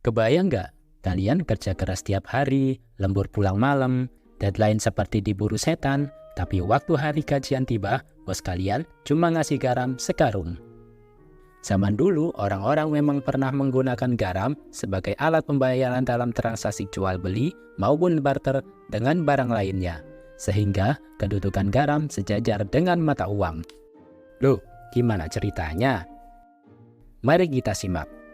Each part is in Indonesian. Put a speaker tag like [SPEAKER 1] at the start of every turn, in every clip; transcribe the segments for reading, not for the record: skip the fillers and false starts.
[SPEAKER 1] Kebayang nggak? Kalian kerja keras setiap hari, lembur pulang malam, deadline seperti diburu setan, tapi waktu hari gajian tiba, bos kalian cuma ngasih garam sekarung. Zaman dulu, orang-orang memang pernah menggunakan garam sebagai alat pembayaran dalam transaksi jual beli maupun barter dengan barang lainnya, sehingga kedudukan garam sejajar dengan mata uang. Loh, gimana ceritanya? Mari kita simak.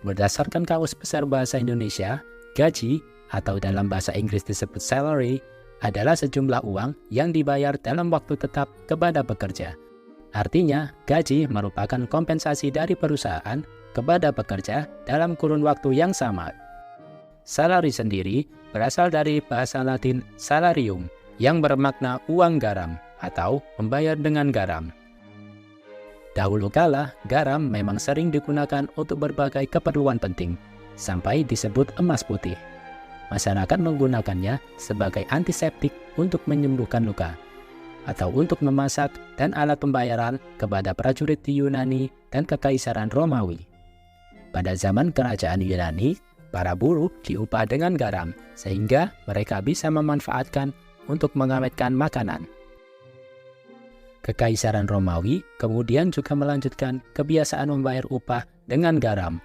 [SPEAKER 1] Berdasarkan Kamus Besar Bahasa Indonesia, gaji atau dalam bahasa Inggris disebut salary adalah sejumlah uang yang dibayar dalam waktu tetap kepada pekerja. Artinya, gaji merupakan kompensasi dari perusahaan kepada pekerja dalam kurun waktu yang sama. Salary sendiri berasal dari bahasa Latin salarium yang bermakna uang garam atau membayar dengan garam. Dahulu kala, garam memang sering digunakan untuk berbagai keperluan penting, sampai disebut emas putih. Masyarakat menggunakannya sebagai antiseptik untuk menyembuhkan luka, atau untuk memasak dan alat pembayaran kepada prajurit di Yunani dan Kekaisaran Romawi. Pada zaman kerajaan Yunani, para buruh diupah dengan garam, sehingga mereka bisa memanfaatkan untuk mengawetkan makanan. Kekaisaran Romawi kemudian juga melanjutkan kebiasaan membayar upah dengan garam.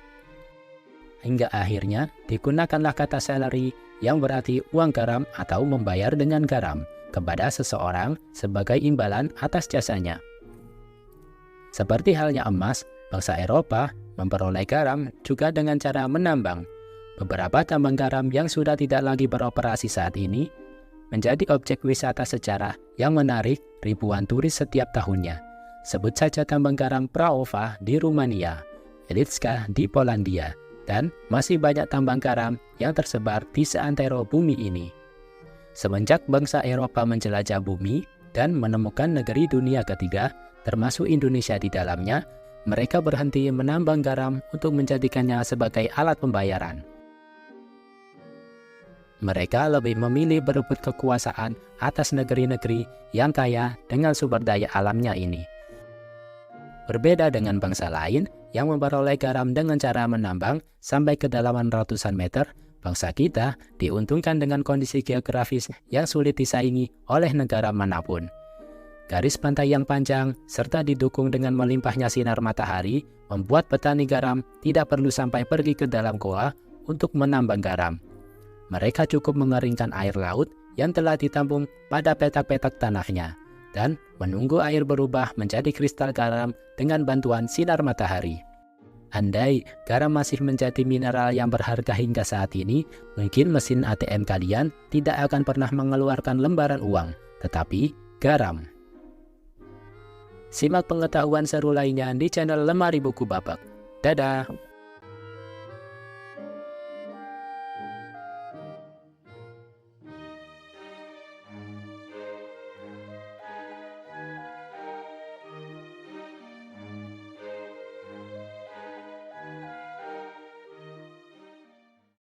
[SPEAKER 1] Hingga akhirnya digunakanlah kata salary yang berarti uang garam atau membayar dengan garam kepada seseorang sebagai imbalan atas jasanya. Seperti halnya emas, bangsa Eropa memperoleh garam juga dengan cara menambang. Beberapa tambang garam yang sudah tidak lagi beroperasi saat ini menjadi objek wisata sejarah yang menarik ribuan turis setiap tahunnya. Sebut saja tambang garam Prahovo di Rumania, Elitska di Polandia, dan masih banyak tambang garam yang tersebar di seantero bumi ini. Semenjak bangsa Eropa menjelajah bumi dan menemukan negeri dunia ketiga, termasuk Indonesia di dalamnya, mereka berhenti menambang garam untuk menjadikannya sebagai alat pembayaran. Mereka lebih memilih berebut kekuasaan atas negeri-negeri yang kaya dengan sumber daya alamnya ini. Berbeda dengan bangsa lain yang memperoleh garam dengan cara menambang sampai kedalaman ratusan meter, bangsa kita diuntungkan dengan kondisi geografis yang sulit disaingi oleh negara manapun. Garis pantai yang panjang serta didukung dengan melimpahnya sinar matahari membuat petani garam tidak perlu sampai pergi ke dalam goa untuk menambang garam. Mereka cukup mengeringkan air laut yang telah ditampung pada petak-petak tanahnya dan menunggu air berubah menjadi kristal garam dengan bantuan sinar matahari. Andai garam masih menjadi mineral yang berharga hingga saat ini, mungkin mesin ATM kalian tidak akan pernah mengeluarkan lembaran uang, tetapi garam. Simak pengetahuan seru lainnya di channel Lemari Buku Bapak. Dadah!